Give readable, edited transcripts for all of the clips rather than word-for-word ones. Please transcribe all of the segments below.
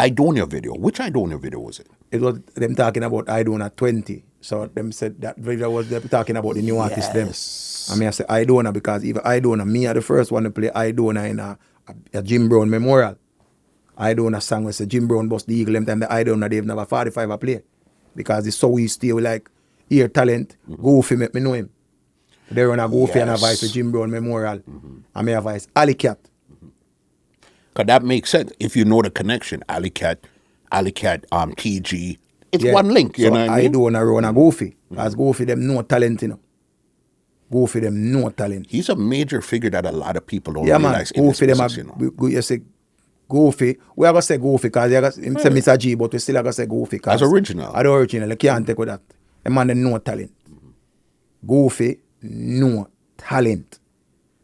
Aidonia video. Which Aidonia video was it? It was them talking about Aidonia 20. So them said that video was them talking about the new artist them. I mean, I say Aidonia because even Aidonia, me are the first one to play Aidonia in a Jim Brown memorial. Aidonia song was a Jim Brown bust the eagle them time the Aidonia they've never 45 a play. Because it's so easy like hear talent, Goofy make me know him. They run a Goofy and a voice with Jim Brown memorial. I may have voice Alley Cat. Because that makes sense. If you know the connection, Alley Cat, TG, it's one link, you know what I mean? Aidonia run a Goofy. Because Goofy them no talent, you know. Goofy them no talent. He's a major figure that a lot of people don't realize. Man, Goofy them you say Goofy. We are going to say Goofy because him say Mr. G, but we still are going to say Goofy. As original. As the original. You can't take with that. A man them no talent. Goofy, no talent.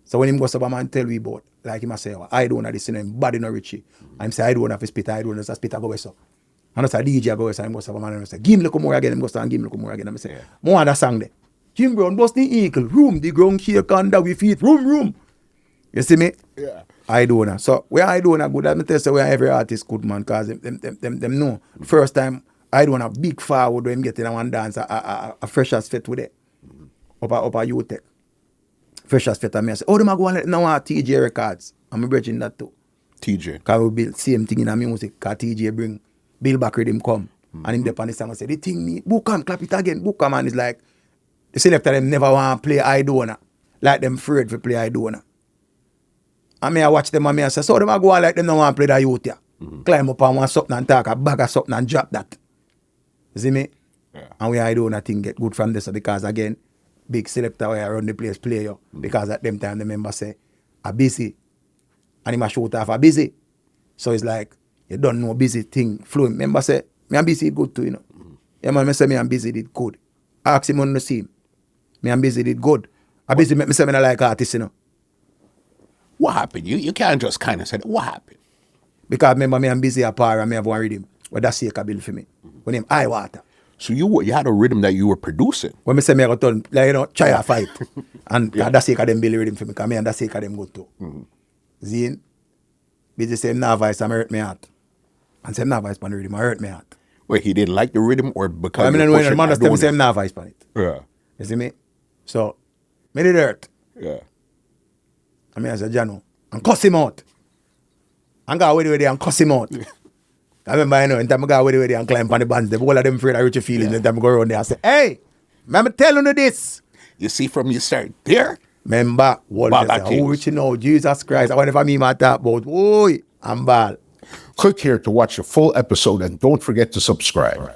So when him goes up a man tell we about, like him I say, I don't know this, him bad in a Richie. I'm say I don't have to spit, I don't know spit, I go so. And I say DJ I go so, I'm go up a man and I say, give me look more again, I'm go and give me look more again. I say, more other song there. Jim Brown bust the eagle, room, the ground shake under we feet, room. You see me? Yeah. Aidonia. So where Aidonia good, let me tell you where every artist good, man, because them know. First time Aidonia big forward when him get in one dance, a freshers fit with it. Up a UTech. Freshers fit, and I say, oh, them are going to now TJ records. I'm bridging that too. TJ. Because we build same thing in our music, because TJ bring Bill back rhythm come. And him dep on the song and say, the thing me, book him, clap it again, book him, and it's like, the selector them never want to play Aidonia. Like them afraid to play Aidonia. I mean, I watch them and I say, so them are going like them don't want to play that youth here. Climb up on one something and talk a bag of something and drop that. You see me? Yeah. And we Aidonia thing get good from this because again, big selector where I run the place play you. Because at them time the members say, I'm busy. And he must shoot off a busy. So it's like, you don't know busy thing flowing. Remember say, me I'm busy good too, you know. Yeah man, me say me I'm busy did good. Ask him on the scene. Me I'm busy did good. I busy make me say me not like artists, you know. What happened? You can't just kind of say, what happened? Because remember me I'm busy a par and me have one rhythm. Well, that's a bill for me. When name I water. So you had a rhythm that you were producing. When me say me I got turn, like, you know, try a fight. And that's a them bill rhythm for me, because me and that's a them good too. Zine, busy say him not voice and hurt me heart. And say him not voice on the rhythm, I hurt me heart. Wait, he didn't like the rhythm or because I mean, when the man just tell me say him not voice on it. Yeah. You see me? So, me did hurt. Yeah. I mean, I said, Jano, and cuss him out. And go away with it and cuss him out. I remember, you know, in time I go away with it and climb on the bands, the whole of them afraid of Richie Feelings. In time I go around there and say, hey, I'm telling you this. You see from you start there? Remember, what who Richie know, Jesus Christ. I wonder if I mean my talk about, boy, I'm bad. Click here to watch the full episode and don't forget to subscribe.